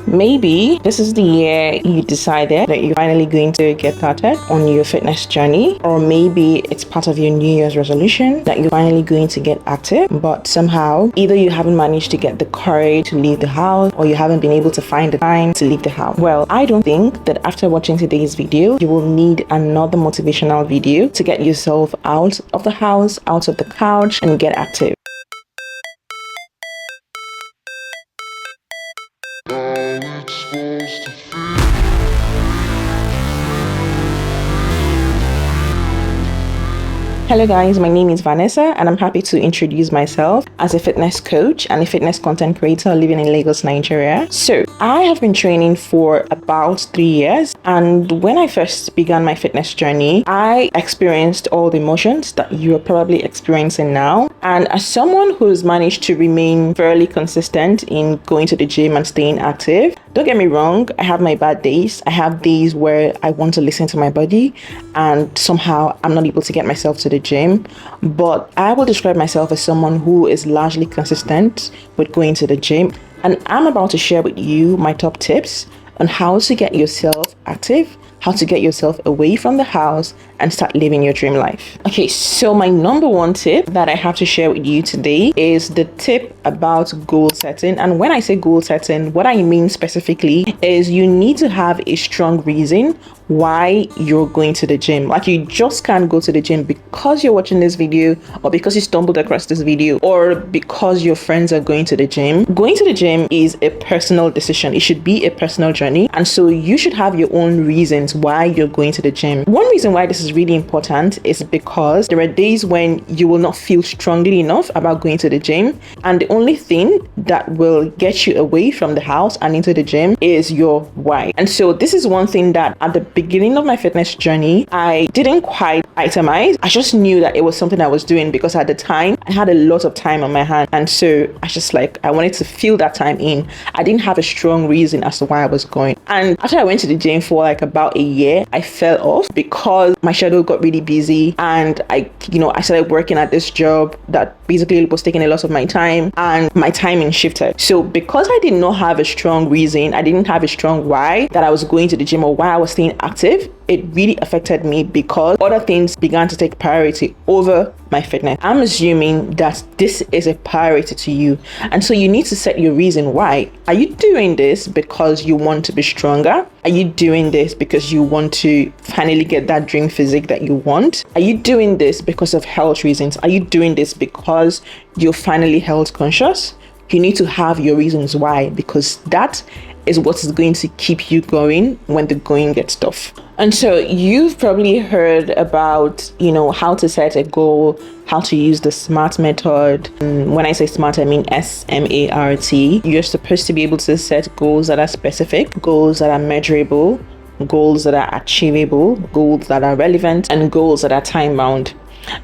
Maybe this is the year you decided that you're finally going to get started on your fitness journey, or maybe it's part of your New Year's resolution that you're finally going to get active, but somehow either you haven't managed to get the courage to leave the house or you haven't been able to find the time to leave the house. Well, I don't think that after watching today's video, you will need another motivational video to get yourself out of the house, out of the couch, and get active. Hello guys, my name is Vanessa and I'm happy to introduce myself as a fitness coach and a fitness content creator living in Lagos, Nigeria. So I have been training for about 3 years, and when I first began my fitness journey, I experienced all the emotions that you're probably experiencing now. And as someone who's managed to remain fairly consistent in going to the gym and staying active, don't get me wrong, I have my bad days. I have days where I want to listen to my body and somehow I'm not able to get myself to the gym, but I will describe myself as someone who is largely consistent with going to the gym. And I'm about to share with you my top tips on how to get yourself active, how to get yourself away from the house and start living your dream life. Okay, so my number one tip that I have to share with you today is the tip about goal setting. And when I say goal setting, what I mean specifically is you need to have a strong reason why you're going to the gym. Like, you just can't go to the gym because you're watching this video, or because you stumbled across this video, or because your friends are going to the gym. Going to the gym is a personal decision. It should be a personal journey, and so you should have your own reasons why you're going to the gym. One reason why this is really important is because there are days when you will not feel strongly enough about going to the gym, and the only thing that will get you away from the house and into the gym is your why. And so this is one thing that at the beginning of my fitness journey, I didn't quite itemize. I just knew that it was something I was doing because at the time I had a lot of time on my hand, and so I wanted to fill that time in. I didn't have a strong reason as to why I was going. And after I went to the gym for like about a year, I fell off because my schedule got really busy, and I started working at this job that basically was taking a lot of my time, and my timing shifted. So because I did not have a strong reason, I didn't have a strong why that I was going to the gym or why I was staying active, it really affected me because other things began to take priority over my fitness. I'm assuming that this is a priority to you, and so you need to set your reason why. Are you doing this because you want to be stronger? Are you doing this because you want to finally get that dream physique that you want? Are you doing this because of health reasons? Are you doing this because you're finally health conscious? You need to have your reasons why, because that is what is going to keep you going when the going gets tough. And so you've probably heard about, how to set a goal, how to use the SMART method. And when I say SMART, I mean SMART. You're supposed to be able to set goals that are specific, goals that are measurable, goals that are achievable, goals that are relevant, and goals that are time-bound.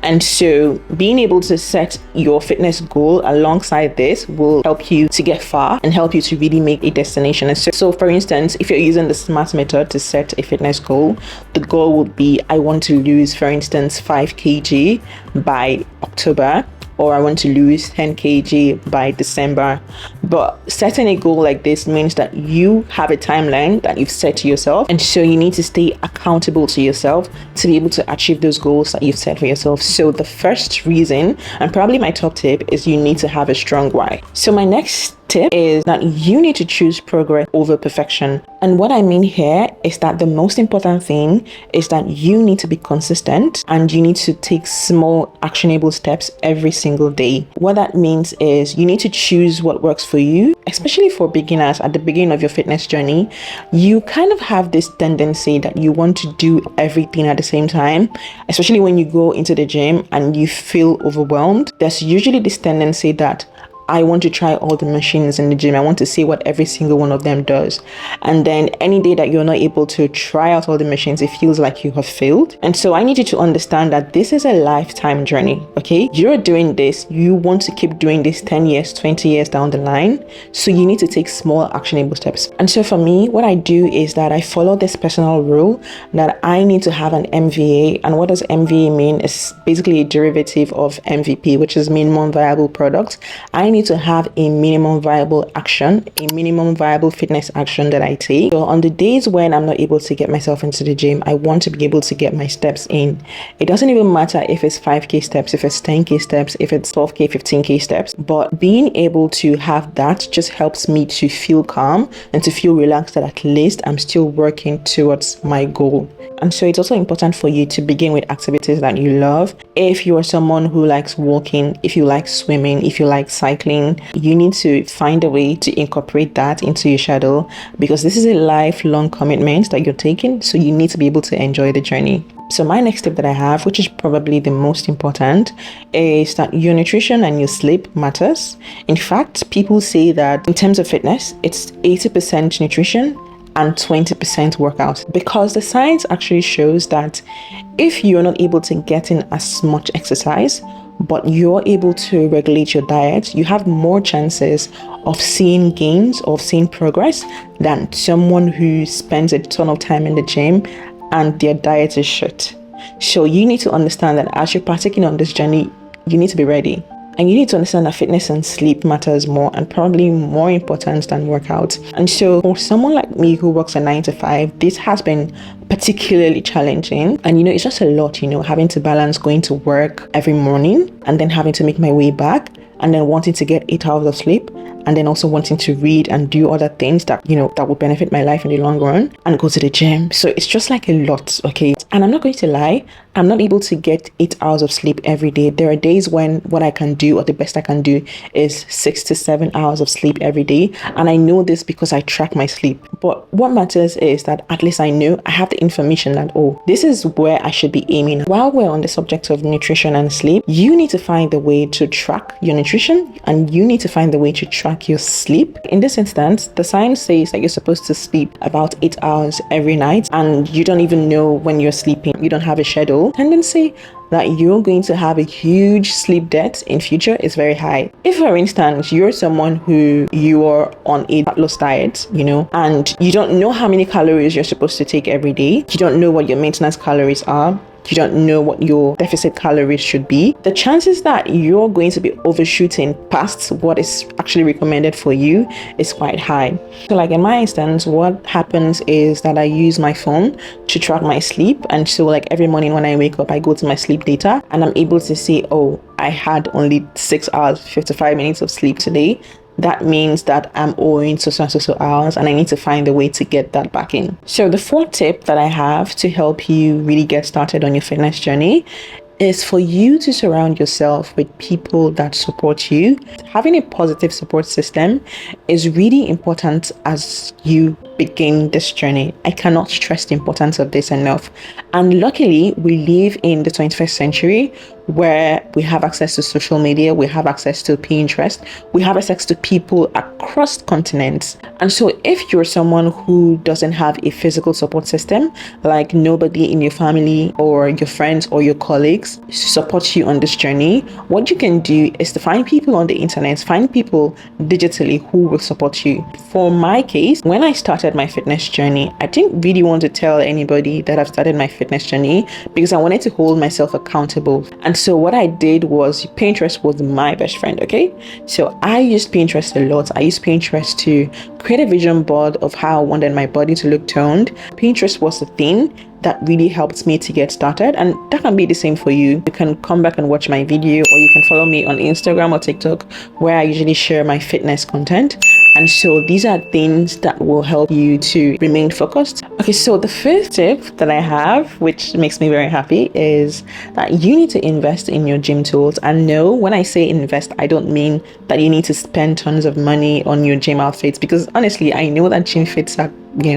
And so being able to set your fitness goal alongside this will help you to get far and help you to really make a destination. And so for instance, if you're using the SMART method to set a fitness goal, the goal would be, I want to lose, for instance, 5 kg by October, or I want to lose 10 kg by December. But setting a goal like this means that you have a timeline that you've set to yourself, and so you need to stay accountable to yourself to be able to achieve those goals that you've set for yourself. So the first reason, and probably my top tip, is you need to have a strong why. So my next tip is that you need to choose progress over perfection. And what I mean here is that the most important thing is that you need to be consistent, and you need to take small actionable steps every single day. What that means is you need to choose what works for you, especially for beginners at the beginning of your fitness journey. You kind of have this tendency that you want to do everything at the same time, especially when you go into the gym and you feel overwhelmed. There's usually this tendency that I want to try all the machines in the gym. I want to see what every single one of them does. And then any day that you're not able to try out all the machines, it feels like you have failed. And so I need you to understand that this is a lifetime journey, okay? You're doing this. You want to keep doing this 10 years, 20 years down the line. So you need to take small actionable steps. And so for me, what I do is that I follow this personal rule that I need to have an MVA. And what does MVA mean? It's basically a derivative of MVP, which is minimum viable product. I need to have a minimum viable action, a minimum viable fitness action that I take. So on the days when I'm not able to get myself into the gym, I want to be able to get my steps in. It doesn't even matter if it's 5k steps, if it's 10k steps, if it's 12k, 15k steps, but being able to have that just helps me to feel calm and to feel relaxed that at least I'm still working towards my goal. And so it's also important for you to begin with activities that you love. If you are someone who likes walking, if you like swimming, if you like cycling, you need to find a way to incorporate that into your schedule, because this is a lifelong commitment that you're taking. So you need to be able to enjoy the journey. So my next tip that I have, which is probably the most important, is that your nutrition and your sleep matters. In fact, people say that in terms of fitness, it's 80% nutrition and 20% workout, because the science actually shows that if you're not able to get in as much exercise, but you're able to regulate your diet, you have more chances of seeing gains, of seeing progress, than someone who spends a ton of time in the gym and their diet is shit. So you need to understand that as you're partaking on this journey, you need to be ready. And you need to understand that fitness and sleep matters more, and probably more important than workout. And so for someone like me who works a 9 to 5, this has been particularly challenging. And it's just a lot, having to balance going to work every morning and then having to make my way back, and then wanting to get 8 hours of sleep, and then also wanting to read and do other things that that would benefit my life in the long run, and go to the gym. So it's just like a lot, okay? And I'm not going to lie, I'm not able to get 8 hours of sleep every day. There are days when what I can do, or the best I can do, is 6 to 7 hours of sleep every day. And I know this because I track my sleep. But what matters is that at least I know I have the information that, oh, this is where I should be aiming. While we're on the subject of nutrition and sleep, you need to find the way to track your nutrition, and you need to find the way to track your sleep. In this instance, the science says that you're supposed to sleep about 8 hours every night, and you don't even know when you're sleeping. You don't have a schedule. Tendency that you're going to have a huge sleep debt in future is very high. If, for instance, you're someone who you are on a fat loss diet, and you don't know how many calories you're supposed to take every day, you don't know what your maintenance calories are, you don't know what your deficit calories should be, the chances that you're going to be overshooting past what is actually recommended for you is quite high. So like in my instance, what happens is that I use my phone to track my sleep. And so like every morning when I wake up, I go to my sleep data and I'm able to see, oh, I had only 6 hours, 55 minutes of sleep today. That means that I'm owing so hours, and I need to find a way to get that back in. So the fourth tip that I have to help you really get started on your fitness journey is for you to surround yourself with people that support you. Having a positive support system is really important as you begin this journey. I cannot stress the importance of this enough. And luckily, we live in the 21st century where we have access to social media, we have access to Pinterest, we have access to people across continents. And so if you're someone who doesn't have a physical support system, like nobody in your family or your friends or your colleagues support you on this journey, what you can do is to find people on the internet, find people digitally who will support you. For my case, when I started my fitness journey, I didn't really want to tell anybody that I've started my fitness journey because I wanted to hold myself accountable. And so what I did was, Pinterest was my best friend, okay? So I used Pinterest a lot. I used Pinterest to create a vision board of how I wanted my body to look toned. Pinterest was the thing that really helped me to get started, and that can be the same for you. You can come back and watch my video, or you can follow me on Instagram or TikTok, where I usually share my fitness content. And so these are things that will help you to remain focused. Okay, so the fifth tip that I have, which makes me very happy, is that you need to invest in your gym tools. And no, when I say invest, I don't mean that you need to spend tons of money on your gym outfits, because honestly, I know that gym fits are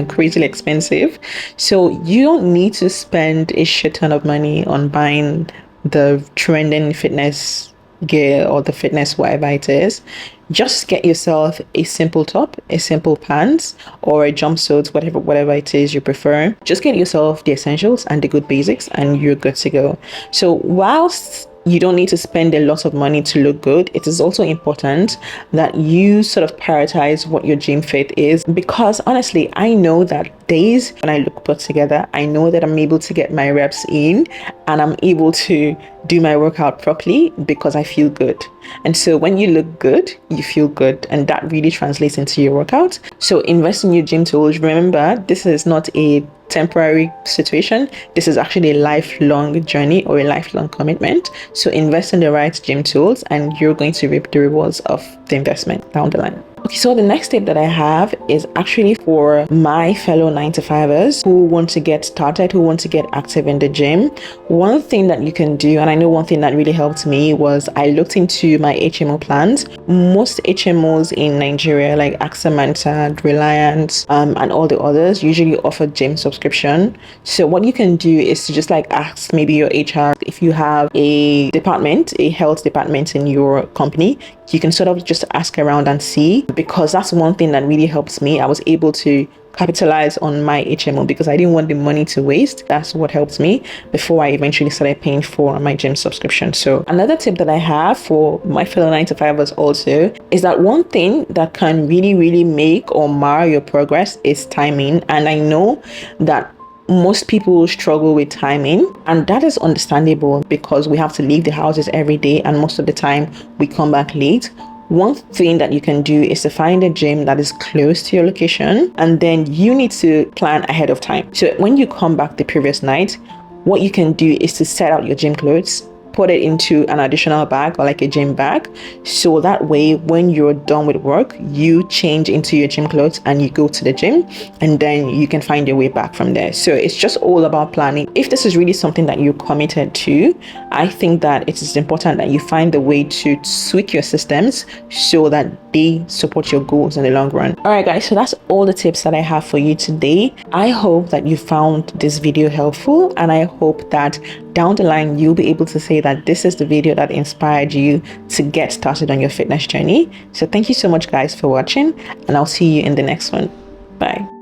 crazily expensive. So you don't need to spend a shit ton of money on buying the trending fitness gear or the fitness whatever it is. Just get yourself a simple top, a simple pants, or a jumpsuit, whatever it is you prefer. Just get yourself the essentials and the good basics, and you're good to go. So whilst you don't need to spend a lot of money to look good, it is also important that you sort of prioritize what your gym fit is, because honestly, I know that days when I look put together, I know that I'm able to get my reps in and I'm able to do my workout properly because I feel good. And so when you look good, you feel good, and that really translates into your workout. So invest in your gym tools. Remember, this is not a temporary situation. This is actually a lifelong journey or a lifelong commitment. So invest in the right gym tools and you're going to reap the rewards of the investment down the line. Okay, so the next tip that I have is actually for my fellow 9-to-5ers who want to get started, who want to get active in the gym. One thing that you can do, and I know one thing that really helped me, was I looked into my HMO plans. Most HMOs in Nigeria, like Axamanta, Reliance, and all the others, usually offer gym subscription. So what you can do is to just like ask maybe your HR if you have a department, a health department in your company. You can sort of just ask around and see, because that's one thing that really helps me. I was able to capitalize on my HMO because I didn't want the money to waste. That's what helped me before I eventually started paying for my gym subscription. So another tip that I have for my fellow 9-to-5ers also is that one thing that can really make or mar your progress is timing. And I know that most people struggle with timing, and that is understandable because we have to leave the houses every day and most of the time we come back late. One thing that you can do is to find a gym that is close to your location, and then you need to plan ahead of time. So when you come back the previous night, what you can do is to set out your gym clothes, put it into an additional bag or like a gym bag, so that way when you're done with work, you change into your gym clothes and you go to the gym, and then you can find your way back from there. So it's just all about planning. If this is really something that you're committed to, I think that it is important that you find the way to tweak your systems so that they support your goals in the long run. All right guys, so that's all the tips that I have for you today. I hope that you found this video helpful, and I hope that down the line you'll be able to say that this is the video that inspired you to get started on your fitness journey. So thank you so much guys for watching, and I'll see you in the next one. Bye.